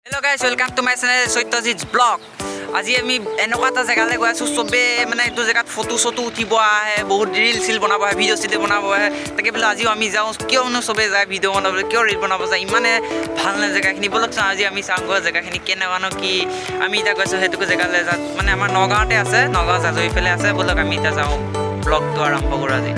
Hello guys, welcome to my channel Satyajit's blog. আজি আমি এনেকুৱা এটা জেগালৈ গৈ আছোঁ চবে মানে এইটো জেগাত ফটো চটো উঠিব আহে বহুত ৰিল চিল বনাব আহে ভিডিঅ' চিডিঅ' বনাব আহে তাকে বোলে আজিও আমি যাওঁ কিয়নো চবে যায় ভিডিঅ' বনাবলৈ কিয় ৰিল বনাব যায় ইমানে ভাল নে জেগাখিনি বলক চাওঁ আজি আমি চাওঁগৈ জেগাখিনি কেনেকুৱানো কি আমি এতিয়া গৈছোঁ সেইটোকো জেগালৈ যাওঁ মানে আমাৰ নগাঁৱতে আছে নগাঁও জাজৰিফালে আছে বলক আমি এতিয়া যাওঁ ব্লগটো আৰম্ভ কৰোঁ আজি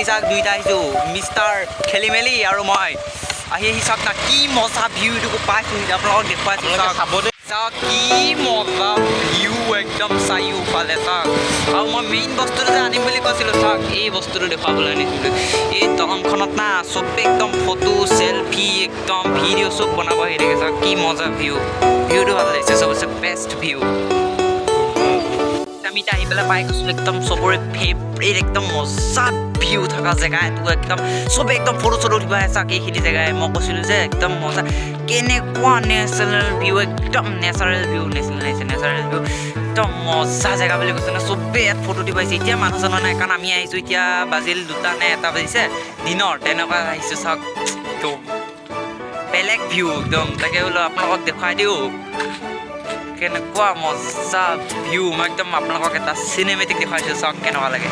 চাওক দুইটা আহিছোঁ মিষ্টাৰ খেলি মেলি আৰু মই আহি চাওক না কি মজা ভিউটো পাইছোঁ আপোনালোকক দেখুৱাইছোঁ চাওক কি মজা ভিউ একদম চাৰিওফালে চাওক আৰু মই মেইন বস্তুটো যে আনিম বুলি কৈছিলোঁ চাওক এই বস্তুটো দেখুৱাবলৈ আনিছিলোঁ এই দলংখনত না চবে একদম ফটো চেলফি একদম ভিডিঅ' চব বনাব আহি থাকে চাওক কি মজা ভিউটো ভাল লাগিছে চবতছে বেষ্ট ভিউ আমি এতিয়া আহি পেলাই পাই গৈছোঁ একদম চবৰে ফেভৰেট একদম মজা ভিউ থকা জেগা এইটো একদম চবে একদম ফটো চটো উঠিব আহে চাওক এইখিনি জেগাই মই কৈছিলোঁ যে একদম মজা কেনেকুৱা নেচাৰেল ভিউ একদম নেচাৰেল ভিউ একদম মজা জেগা বুলি কৈছে ন চবে ইয়াত ফটো উঠিব আহিছে এতিয়া মানুহ জনা নাই কাৰণ আমি আহিছোঁ এতিয়া বাজিল 2টা নে 1টা বাজিছে দিনৰ তেনেকুৱা আহিছোঁ চাওক একদম বেলেগ ভিউ একদম তাকে বোলো আপোনালোকক দেখুৱাই দিওঁ কেনেকুৱা মজা ভিউ মই একদম আপোনালোকক এটা চিনেমেটিক দেখুৱাইছোঁ চাওক কেনেকুৱা লাগে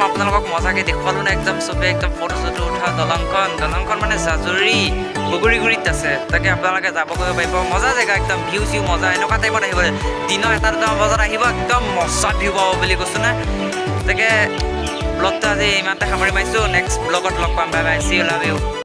আপোনালোকক মজাকৈ দেখুৱালোঁ না একদম চবে একদম ফটো চটো উঠা দলংখন মানে জাজৰি বগৰীগুৰিত আছে তাকে আপোনালোকে যাব কৰিব পাৰিব মজা জেগা একদম ভিউ চিউ মজা এনেকুৱা টাইমত আহিব দিনৰ 1টা 2টা বজাত আহিব একদম মজা ভিউ পাব বুলি কৈছোঁ না তাকে ব্লগটো আজি ইমানতে সামৰি মাৰিছোঁ নেক্সট ব্লগত লগ পাম bye bye C you love you